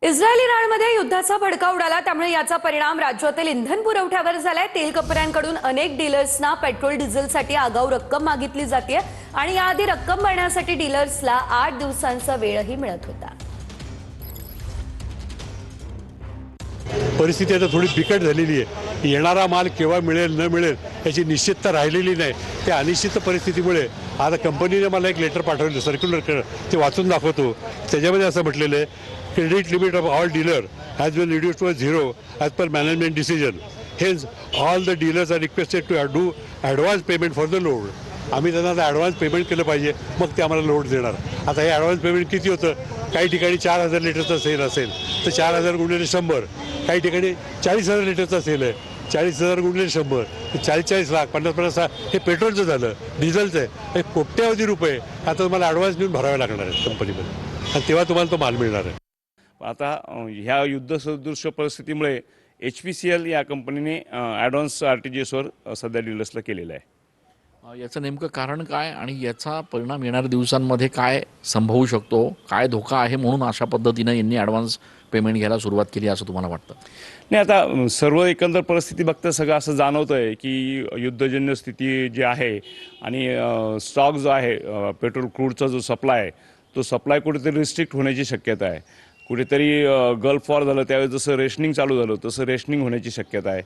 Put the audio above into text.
Israel इराणमध्ये युद्धाचा भडका उडाला, त्यामुळे याचा परिणाम राज्यातील इंधन पुरवठ्यावर झालाय। तेल कंपन्यांकडून अनेक डीलर्सना पेट्रोल डिझेलसाठी आगाऊ रक्कम मागितली जाते आणि याआधी रक्कम भरण्यासाठी डीलर्सला 8 दिवसांचा वेळही मिळत होता। परिस्थिती आता थोडी बिकट झालेली आहे। येणारा माल केव्हा मिळेल न मिळेल याची निश्चितता राहिलेली नाही। त्या अनिश्चित परिस्थितीमुळे आता कंपनीने मला एक लेटर पाठवलं, सर्क्युलर, ते वाचून दाखवतो। त्याच्यामध्ये असं म्हटलेलं आहे, credit limit of all dealer has been reduced to 0 as per management decision. Hence all the dealers are requested to do advance payment for the load. आम्ही त्यांना आता ॲडव्हान्स पेमेंट केलं पाहिजे, मग ते आम्हाला लोड देणार। आता हे ॲडव्हान्स पेमेंट किती होतं? काही ठिकाणी 4,000 लिटरचा सेल असेल तर 4,000 गुणिले 100, काही ठिकाणी 40,000 लिटरचा सेल आहे, 40,000 गुणिले 100, 40 लाख, 50 लाख हे पेट्रोलचं झालं, डिझेलचं आहे। हे कोट्यावधी रुपये आता तुम्हाला ॲडव्हान्स देऊन भरावे लागणार आहेत कंपनीमध्ये, आणि तेव्हा तुम्हाला तो माल मिळणार आहे। आता ह्या युद्धसदृश परिस्थितीमुळे HPCL या कंपनीने ॲडव्हान्स RTGSवर सध्या डीलर्सला केलेलं आहे। याचं नेमकं कारण काय आणि याचा परिणाम येणाऱ्या दिवसांमध्ये काय संभवू शकतो, काय धोका आहे म्हणून अशा पद्धतीने यांनी ॲडव्हान्स पेमेंट घ्यायला सुरुवात केली असं तुम्हाला वाटतं? नाही, आता सर्व एकंदर परिस्थिती बघता सगळं असं जाणवतं आहे की युद्धजन्य स्थिती जी आहे आणि स्टॉक जो आहे पेट्रोल क्रूडचा जो सप्लाय आहे तो सप्लाय कुठेतरी रिस्ट्रिक्ट होण्याची शक्यता आहे। कुठेतरी गल्फ वॉर झालं त्यावेळेस जसं रेशनिंग चालू झालं तसं रेशनिंग होण्याची शक्यता आहे।